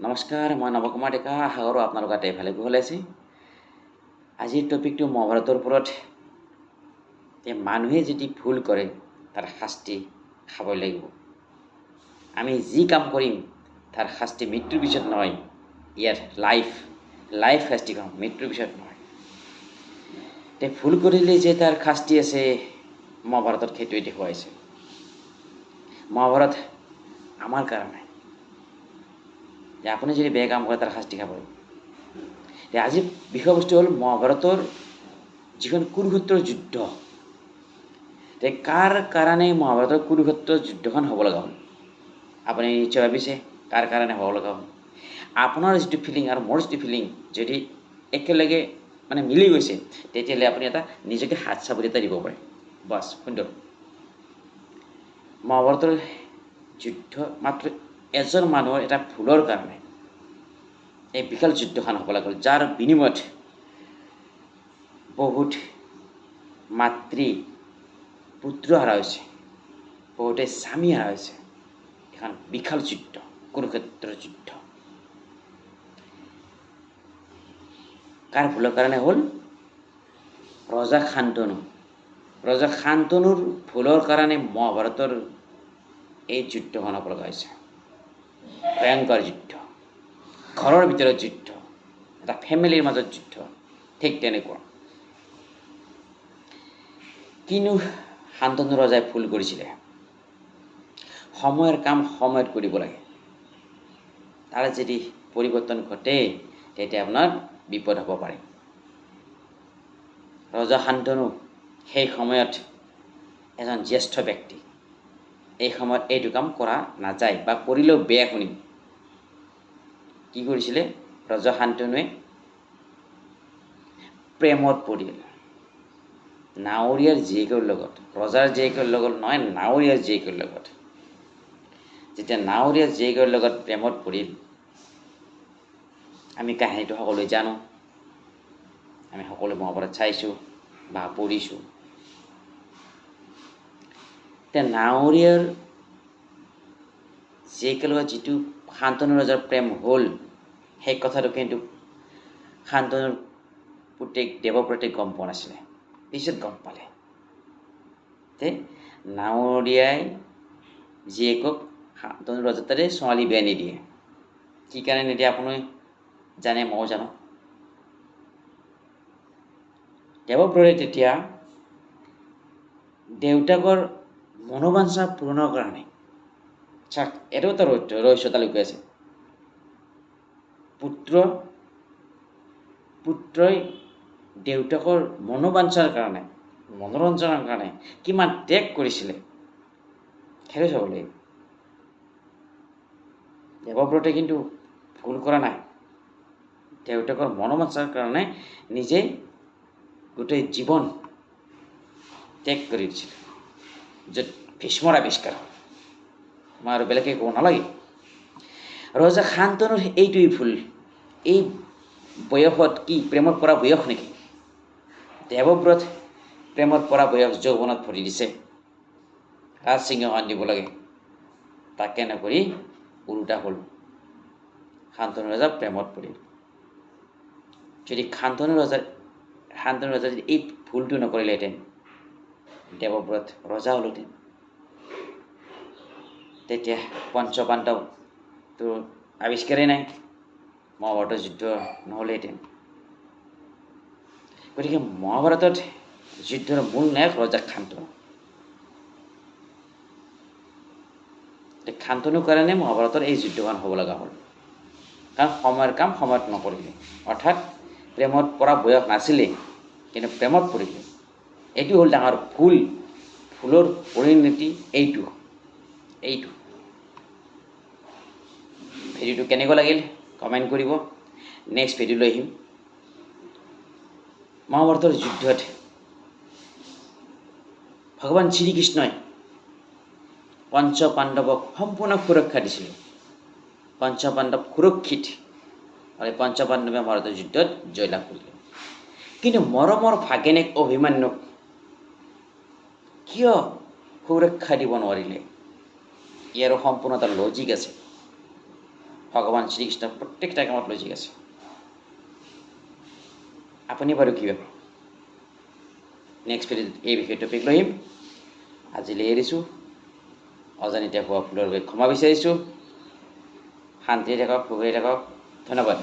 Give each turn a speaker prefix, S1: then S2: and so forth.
S1: নমস্কাৰ, মই নৱকুমাৰ ডেকা। আশা কৰোঁ আপোনালোক ভালে কুশলে আছে। আজিৰ টপিকটো মহাভাৰতৰ ওপৰত। মানুহে যদি ভুল কৰে তাৰ শাস্তি খাবই লাগিব। আমি যি কাম কৰিম তাৰ শাস্তি মৃত্যুৰ পিছত নহয়, ইয়াৰ লাইফ শাস্তি পাম, মৃত্যুৰ পিছত নহয়। ভুল কৰিলে যে তাৰ শাস্তি আছে, মহাভাৰতত সেইটোৱে দেখুৱাইছে। মহাভাৰত আমাৰ কাৰণে যে আপুনি যদি বেয়া কাম কৰে তাৰ শাস্তি খাব। আজিৰ বিষয়বস্তু হ'ল মহাভাৰতৰ যিখন কুৰুক্ষেত্ৰৰ যুদ্ধ। কাৰ কাৰণে মহাভাৰতৰ কুৰুক্ষেত্ৰৰ যুদ্ধখন হ'ব লগা হ'ল? আপুনি নিশ্চয় ভাবিছে কাৰ কাৰণে হ'ব লগা হ'ল। আপোনাৰ যিটো ফিলিং আৰু মোৰ যিটো ফিলিং যদি একেলগে মিলি গৈছে, তেতিয়াহ'লে আপুনি এটা নিজকে হাত চাপৰি এটা দিব পাৰে। বাছ, সুন্দৰ। মহাভাৰতৰ যুদ্ধ মাত্ৰ এজন মানুহৰ এটা ভুলৰ কাৰণে এই বিশাল যুদ্ধখন হ'ব লগা হ'ল, যাৰ বিনিময়ত বহুত মাতৃ পুত্ৰ হাৰা হৈছে, বহুতে স্বামী হাৰা হৈছে। এখন বিশাল যুদ্ধ, কুৰুক্ষেত্ৰৰ যুদ্ধ। কাৰ ভুলৰ কাৰণে হ'ল? ৰজা শান্তনুৰ ভুলৰ কাৰণে মহাভাৰতৰ এই যুদ্ধখন হ'ব লগা হৈছে। ভয়ংকৰ যুদ্ধ, ঘৰৰ ভিতৰত যুদ্ধ, এটা ফেমিলিৰ মাজত যুদ্ধ। ঠিক তেনেকুৱা। কিনো শান্তনু ৰজাই ভুল কৰিছিলে? সময়ৰ কাম সময়ত কৰিব লাগে। তাৰ যদি পৰিৱৰ্তন ঘটে, তেতিয়া আপোনাৰ বিপদ হ'ব পাৰে। ৰজা শান্তনু সেই সময়ত এজন জ্যেষ্ঠ ব্যক্তি। এই সময়ত এইটো কাম কৰা নাযায়, বা কৰিলেও বেয়া শুনিম। কি কৰিছিলে ৰজা শান্তনুৱে? প্ৰেমত পৰিল নাৱৰীয়াৰ জীয়েকৰ লগত। ৰজাৰ জীয়েকৰ লগত নহয়, নাৱৰীয়াৰ জীয়েকৰ লগত। যেতিয়া নাৱৰীয়াৰ জীয়েকৰ লগত প্ৰেমত পৰিল, আমি কাহিনীটো সকলোৱে জানো, আমি সকলোৱে মহাভাৰত চাইছোঁ বা পঢ়িছোঁ। নাৱৰীয়াৰ জীয়েকৰ লগত যিটো শান্তনু ৰজাৰ প্ৰেম হ'ল, সেই কথাটো কিন্তু শান্তনুৰ পুতেক দেৱব্ৰতে গম পোৱা নাছিলে। পিছত গম পালে যে নাৱৰীয়াই জীয়েকক শান্তনু ৰজাৰ তাৰে ছোৱালী বিয়া নিদিয়ে। কি কাৰণে নিদিয়ে আপুনি জানে, ময়ো জানো। দেৱব্ৰতে তেতিয়া দেউতাকৰ মনোবাঞ্ছা পূৰণৰ কাৰণে, চাওক এইটো এটা ৰহস্যতা লুকাই আছে। পুত্ৰই দেউতাকৰ মনোবাঞ্ছাৰ কাৰণে, মনোৰঞ্জনৰ কাৰণে কিমান ত্যাগ কৰিছিলে, সেইটো চাব লাগিব। দেৱব্ৰতে কিন্তু ভুল কৰা নাই। দেউতাকৰ মনোবাঞ্ছাৰ কাৰণে নিজে গোটেই জীৱন ত্যাগ কৰি দিছিল, য'ত ভীষ্মৰ আৱিষ্কাৰ হ'ল। মই আৰু বেলেগে ক'ব নালাগে। ৰজা শান্তনুৰ এইটোৱেই ভুল। এই বয়সত কি প্ৰেমত পৰা বয়স নেকি? দেৱব্ৰত প্ৰেমত পৰা বয়স, যৌৱনত ভৰি দিছে, ৰাজসিংহাসন দিব লাগে। তাকে নকৰি উল্টা হ'ল। শান্তনু ৰজা প্ৰেমত পৰিল। যদি শান্তনু ৰজা যদি এই ভুলটো নকৰিলেহেঁতেন, দেৱব্ৰত ৰজা হ'লহেঁতেন। তেতিয়া পঞ্চপাণ্ডৱটো আৱিষ্কাৰেই নাই, মহাভাৰতৰ যুদ্ধ নহ'লেহেঁতেন। গতিকে মহাভাৰতত যুদ্ধৰ মূল নায়ক ৰজা শান্তনু। শান্তনুৰ কাৰণে মহাভাৰতৰ এই যুদ্ধখন হ'ব লগা হ'ল। কাৰণ সময়ৰ কাম সময়ত নকৰিলে, অৰ্থাৎ প্ৰেমত পৰা বয়স নাছিলে, কিন্তু প্ৰেমত পৰিলে। এইটো হ'ল ডাঙৰ ভুল। ভুলৰ পৰিণতি এইটো। ভিডিঅ'টো কেনেকুৱা লাগিল কমেণ্ট কৰিব। নেক্সট ভিডিঅ' লৈ আহিম। মহাভাৰতৰ যুদ্ধত ভগৱান শ্ৰীকৃষ্ণই পঞ্চপাণ্ডৱক সম্পূৰ্ণ সুৰক্ষা দিছিল। পঞ্চপাণ্ডৱ সুৰক্ষিত, আৰু পঞ্চপাণ্ডৱে মহাভাৰতৰ যুদ্ধত জয়লাভ কৰিলে। কিন্তু মৰমৰ ভাগিনীক অভিমন্যুক কিয় সুৰক্ষা দিব নোৱাৰিলে? ইয়াৰো সম্পূৰ্ণ এটা লজিক আছে। ভগৱান শ্ৰীকৃষ্ণ প্ৰত্যেকটা কামত লজিক আছে। আপুনি বাৰু কি ভাবে? নেক্সট ভিডিঅ'ত এই বিষয়ে টপিক লৈ আহিম। আজিলৈ এৰিছোঁ। অজানিতে হোৱা ভুলৰ বাবে ক্ষমা বিচাৰিছোঁ। শান্তিৰে থাকক, সুখেৰে থাকক। ধন্যবাদ।